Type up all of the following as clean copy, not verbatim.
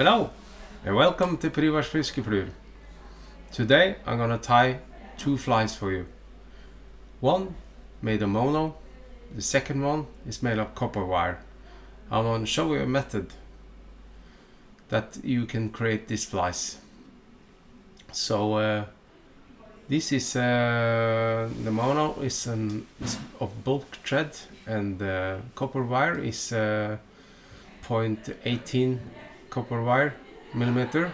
Hello and welcome to Privas Fiskeflur. Today I'm gonna tie two flies for you. One made of mono, the second one is made of copper wire. I'm gonna show you a method that you can create these flies. So this is the mono is of bulk thread, and the copper wire is 0.18 copper wire millimeter.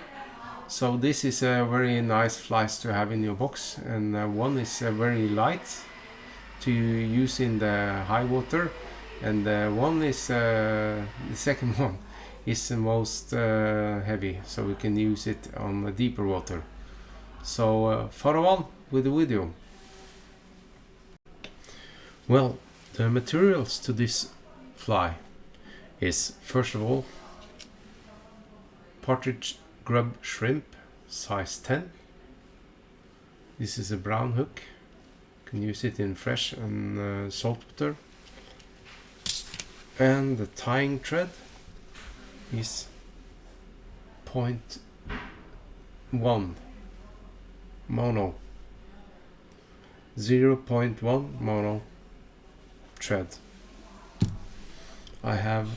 So this is a very nice flies to have in your box, and one is very light to use in the high water, and one is the second one is the most heavy, so we can use it on the deeper water. So follow on with the video. Well, the materials to this fly is first of all partridge grub shrimp size 10. This is a brown hook. You can use it in fresh and salt water. And the tying thread is 0.1 mono, 0.1 mono thread. I have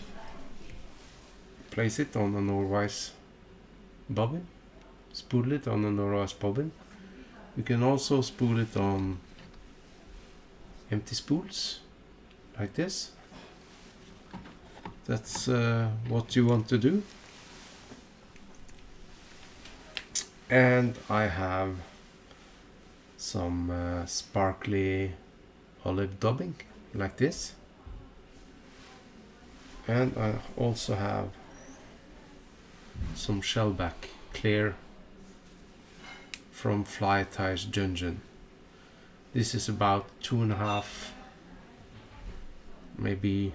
placed it on a Norwise bobbin, spool it on a Norwise bobbin. You can also spool it on empty spools like this. That's what you want to do. And I have some sparkly olive dubbing like this, and I also have some shellback clear from Fly Ties Dungeon. This is about 2.5, maybe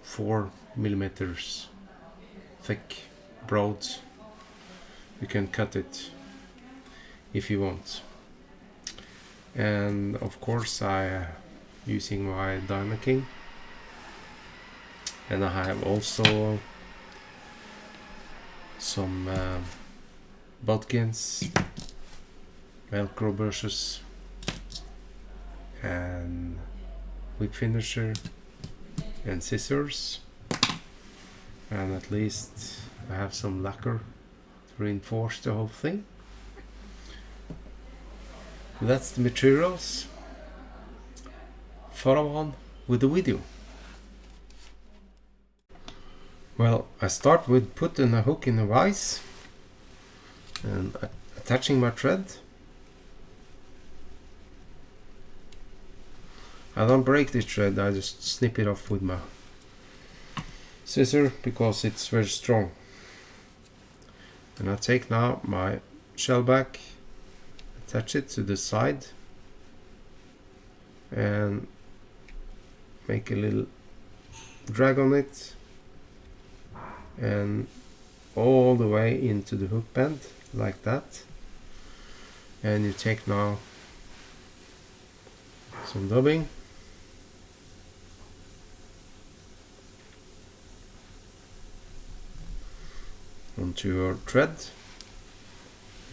4 millimeters thick, broad. You can cut it if you want. And of course I using my Diamond King, and I have also some bodkins, velcro brushes, and wig finisher and scissors, and at least I have some lacquer to reinforce the whole thing. That's the materials. Follow on with the video. Well, I start with putting a hook in the vise and attaching my thread. I don't break this thread, I just snip it off with my scissor because it's very strong. And I take now my shellback, attach it to the side, and make a little drag on it, and all the way into the hook bend like that. And you take now some dubbing, onto your thread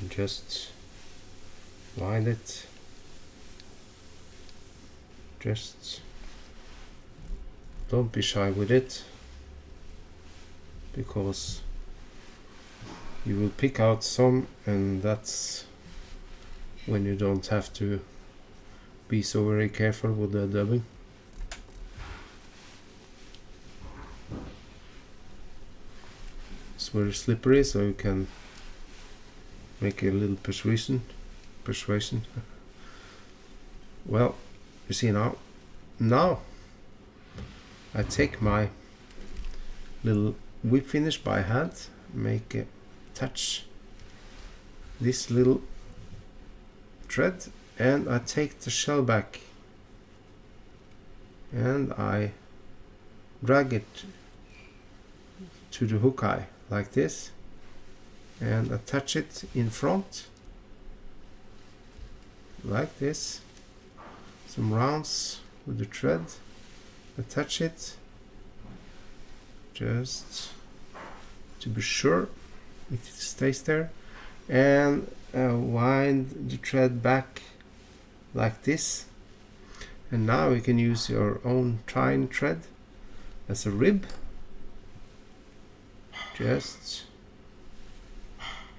and just wind it. Just don't be shy with it, because you will pick out some, and that's when you don't have to be so very careful with the dubbing. It's very slippery, so you can make a little persuasion. Well, you see now I take my little whip finish by hand, make a touch this little thread, and I take the shell back and I drag it to the hook eye like this, and attach it in front like this, some rounds with the thread, attach it, just to be sure it stays there, and wind the thread back like this. And now you can use your own tying thread as a rib. Just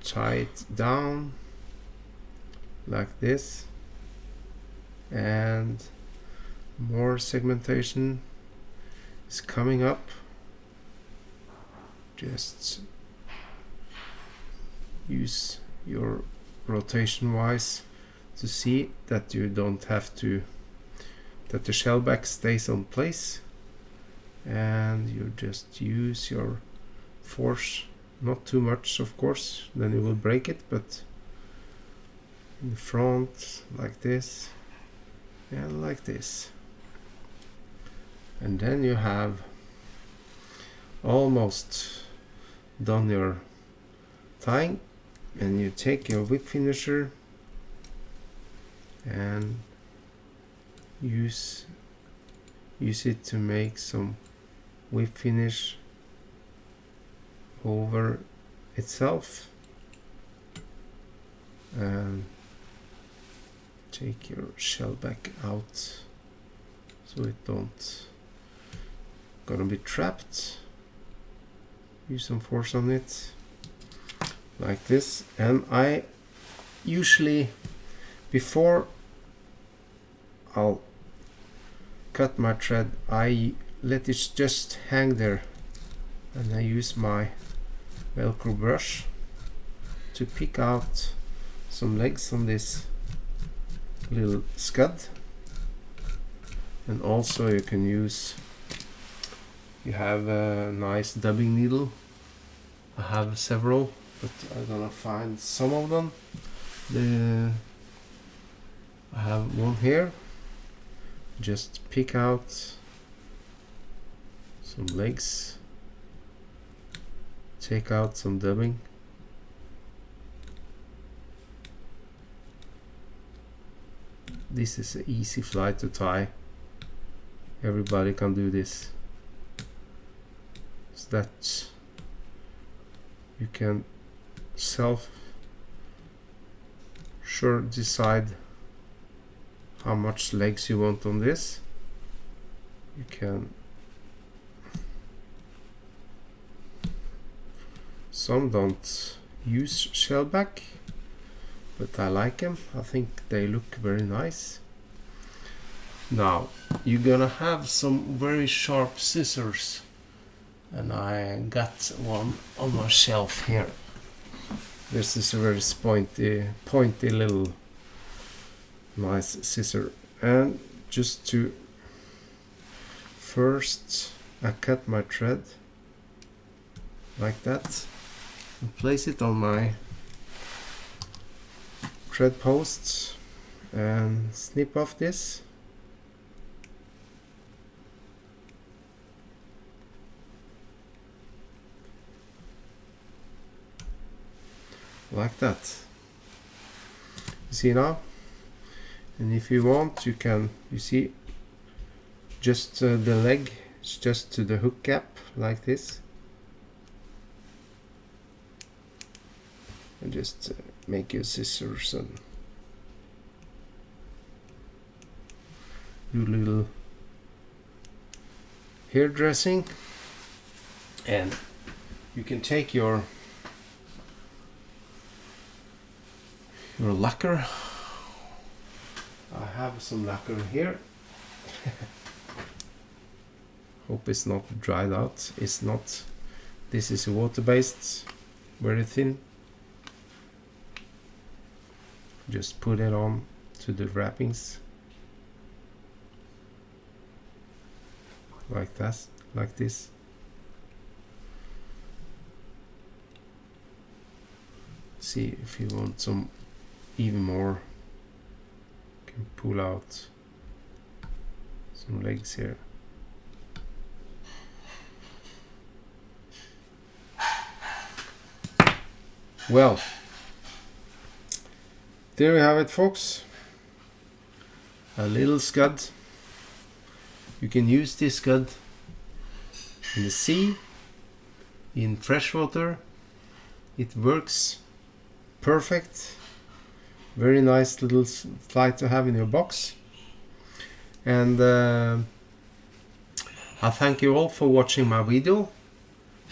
tie it down like this, and more segmentation is coming up. Just use your rotation wise to see that you don't have to, that the shell back stays on place, and you just use your force, not too much of course, then you will break it, but in the front like this and like this. And then you have almost done your tying, and you take your whip finisher and use it to make some whip finish over itself, and take your shell back out so it don't gonna be trapped. Use some force on it like this. And I usually, before I'll cut my thread, I let it just hang there, and I use my Velcro brush to pick out some legs on this little scud. And also you can use, you have a nice dubbing needle. I have several, but I'm gonna find some of them. I have one here. Just pick out some legs, take out some dubbing, this is an easy fly to tie. Everybody can do this, so that you can sure decide how much legs you want on this. You can, some don't use shellback, but I like them. I think they look very nice. Now you're gonna have some very sharp scissors, and I got one on my shelf here. This is a very pointy little nice scissor. And just to first, I cut my thread like that and place it on my thread posts and snip off this. Like that. You see now? And if you want, you can, you see, just the leg is just to the hook gap like this, and just make your scissors and do a little hair dressing. And you can take your lacquer. I have some lacquer here. Hope it's not dried out. It's not. This is water-based, very thin. Just put it on to the wrappings like that, like this. See if you want some even more, you can pull out some legs here. Well, there you have it, folks. A little scud. You can use this scud in the sea, in freshwater. It works perfect. Very nice little fly to have in your box. And I thank you all for watching my video,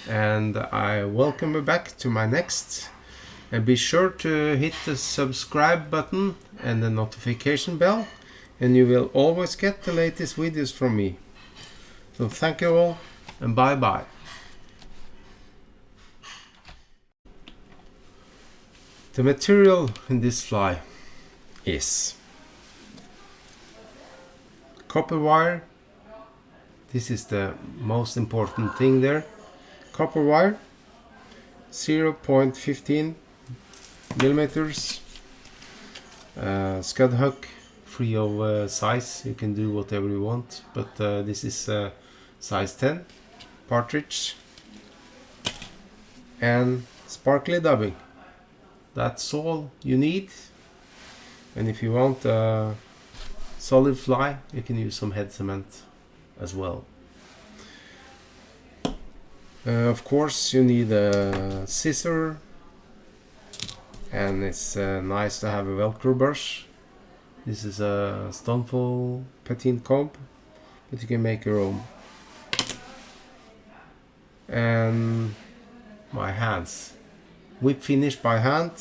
and I welcome you back to my next. And be sure to hit the subscribe button and the notification bell, and you will always get the latest videos from me. So thank you all, and bye bye. The material in this fly is copper wire. This is the most important thing there. Copper wire, 0.15 millimeters. Scud hook, free of size. You can do whatever you want, but this is size 10 partridge, and sparkly dubbing. That's all you need. And if you want a solid fly, you can use some head cement as well. Of course you need a scissor, and it's nice to have a velcro brush. This is a Stoneful patin comb, but you can make your own. And my hands, whip finish by hand,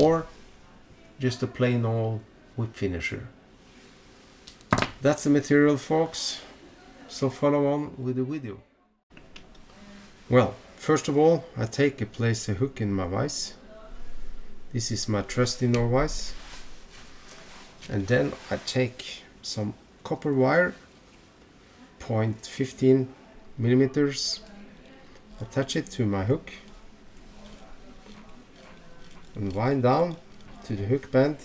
or just a plain old whip finisher. That's the material, folks, so follow on with the video. Well, first of all, I place a hook in my vise. This is my trusty Norwise. And then I take some copper wire, 0.15 millimeters, attach it to my hook, and wind down to the hook band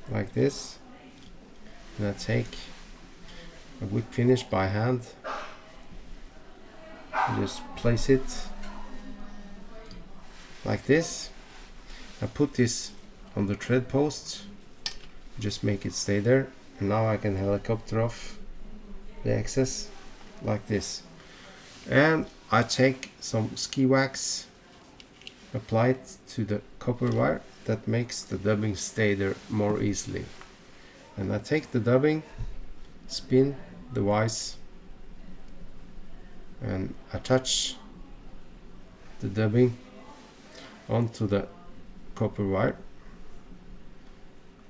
like this. And I take a whip finish by hand, just place it like this. I put this on the thread post, just make it stay there, and now I can helicopter off the excess like this. And I take some ski wax, apply it to the copper wire. That makes the dubbing stay there more easily. And I take the dubbing, spin the vise, and attach the dubbing onto the copper wire.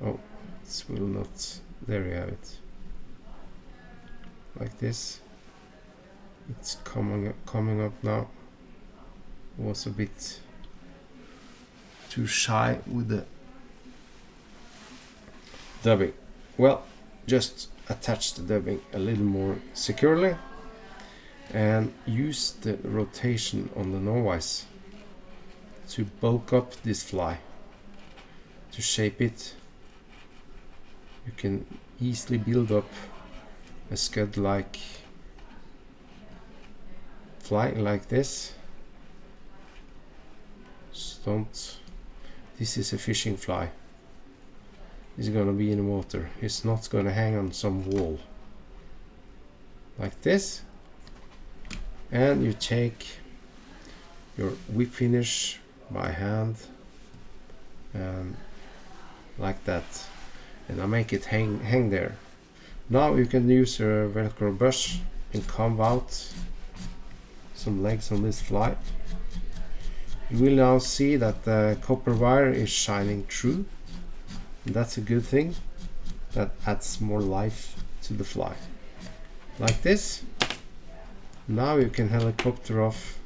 Oh, this will not. There you have it. Like this. It's coming up now. Was a bit too shy with the dubbing. Well, just attach the dubbing a little more securely, and use the rotation on the Norwise to bulk up this fly, to shape it. You can easily build up a Scud-like fly like this. This is a fishing fly. It's gonna be in the water. It's not gonna hang on some wall like this. And you take your whip finish by hand, and like that, and I make it hang there. Now you can use your velcro brush and comb out some legs on this fly. You will now see that the copper wire is shining through. That's a good thing. That adds more life to the fly. Like this. Now you can helicopter off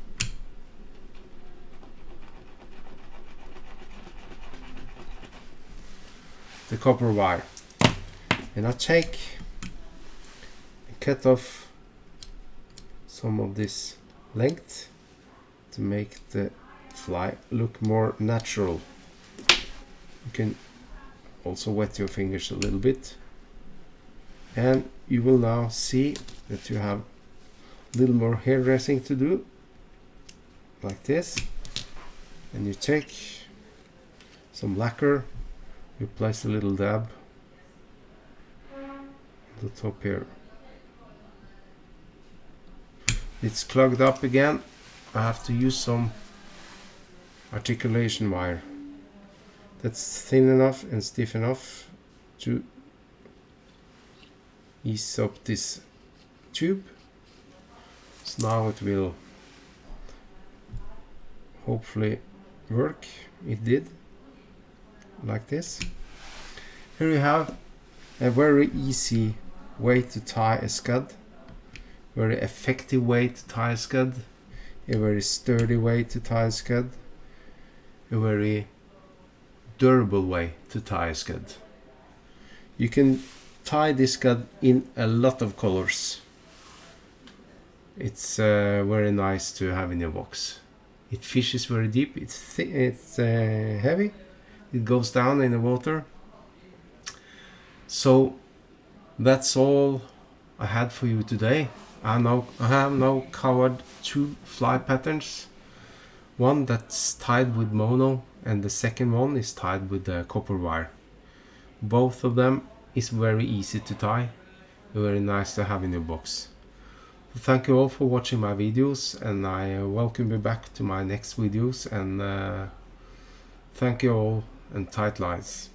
the copper wire. And I take and cut off some of this length to make the fly look more natural. You can also wet your fingers a little bit, and you will now see that you have a little more hairdressing to do, like this. And you take some lacquer, you place a little dab on the top here, It's clogged up again. I have to use some articulation wire that's thin enough and stiff enough to ease up this tube. So now it will hopefully work. It did, like this. Here we have a very easy way to tie a scud, very effective way to tie a scud, a very sturdy way to tie a scud, a very durable way to tie a scud. You can tie this scud in a lot of colors. It's very nice to have in your box. It fishes very deep, it's heavy, it goes down in the water. So that's all I had for you today. I have now covered 2 fly patterns. One that's tied with mono and the second one is tied with the copper wire. Both of them is very easy to tie, very nice to have in your box. Thank you all for watching my videos, and I welcome you back to my next videos, and thank you all, and tight lines.